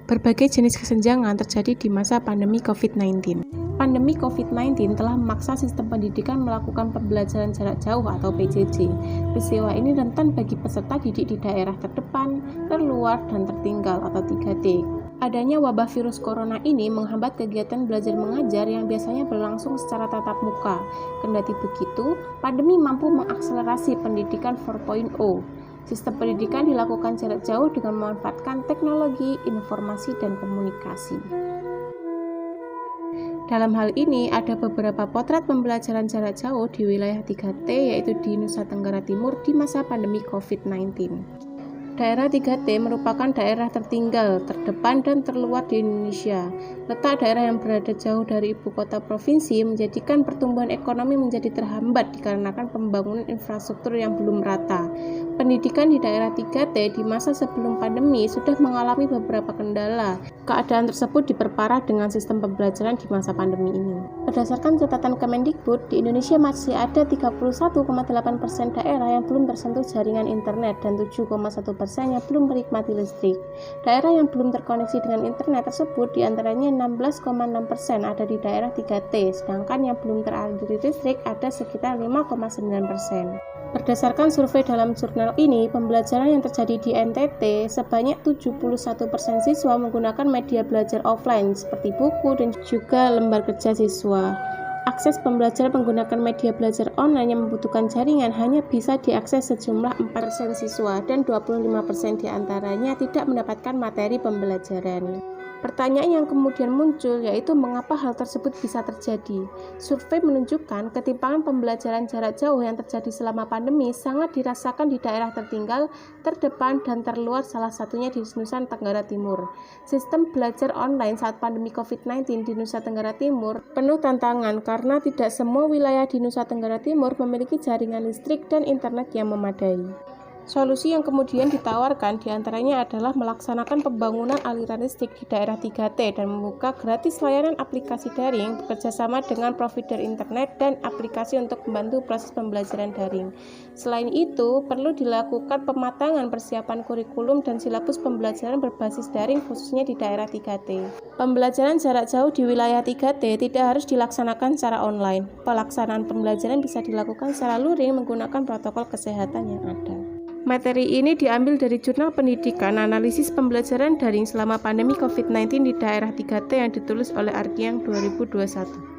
Berbagai jenis kesenjangan terjadi di masa pandemi COVID-19. Pandemi COVID-19 telah memaksa sistem pendidikan melakukan pembelajaran jarak jauh atau PJJ. Peristiwa ini rentan bagi peserta didik di daerah terdepan, terluar, dan tertinggal atau 3T. Adanya wabah virus corona ini menghambat kegiatan belajar mengajar yang biasanya berlangsung secara tatap muka. Kendati begitu, pandemi mampu mengakselerasi pendidikan 4.0. Sistem pendidikan dilakukan jarak jauh dengan memanfaatkan teknologi, informasi, dan komunikasi. Dalam hal ini, ada beberapa potret pembelajaran jarak jauh di wilayah 3T, yaitu di Nusa Tenggara Timur di masa pandemi COVID-19. Daerah 3T merupakan daerah tertinggal, terdepan, dan terluar di Indonesia. Letak daerah yang berada jauh dari ibu kota provinsi menjadikan pertumbuhan ekonomi menjadi terhambat dikarenakan pembangunan infrastruktur yang belum rata. Pendidikan di daerah 3T di masa sebelum pandemi sudah mengalami beberapa kendala. Keadaan tersebut diperparah dengan sistem pembelajaran di masa pandemi ini. Berdasarkan catatan Kemendikbud, di Indonesia masih ada 31,8% daerah yang belum tersentuh jaringan internet dan 7,1% yang belum menikmati listrik. Daerah yang belum terkoneksi dengan internet tersebut diantaranya 16,6% ada di daerah 3T, sedangkan yang belum teraliri listrik ada sekitar 5,9%. Berdasarkan survei dalam jurnal ini, pembelajaran yang terjadi di NTT sebanyak 71% siswa menggunakan media belajar offline seperti buku dan juga lembar kerja siswa. Akses pembelajaran menggunakan media belajar online yang membutuhkan jaringan hanya bisa diakses sejumlah 4% siswa dan 25% diantaranya tidak mendapatkan materi pembelajaran. Pertanyaan yang kemudian muncul yaitu mengapa hal tersebut bisa terjadi. Survei menunjukkan ketimpangan pembelajaran jarak jauh yang terjadi selama pandemi sangat dirasakan di daerah tertinggal, terdepan, dan terluar, salah satunya di Nusa Tenggara Timur. Sistem belajar online saat pandemi COVID-19 di Nusa Tenggara Timur penuh tantangan karena tidak semua wilayah di Nusa Tenggara Timur memiliki jaringan listrik dan internet yang memadai. Solusi yang kemudian ditawarkan diantaranya adalah melaksanakan pembangunan aliran listrik di daerah 3T dan membuka gratis layanan aplikasi daring bekerjasama dengan provider internet dan aplikasi untuk membantu proses pembelajaran daring. Selain itu, perlu dilakukan pematangan persiapan kurikulum dan silabus pembelajaran berbasis daring khususnya di daerah 3T. Pembelajaran jarak jauh di wilayah 3T tidak harus dilaksanakan secara online. Pelaksanaan pembelajaran bisa dilakukan secara luring menggunakan protokol kesehatan yang ada. Materi ini diambil dari Jurnal Pendidikan Analisis Pembelajaran Daring selama pandemi COVID-19 di daerah 3T yang ditulis oleh Ardiang 2021.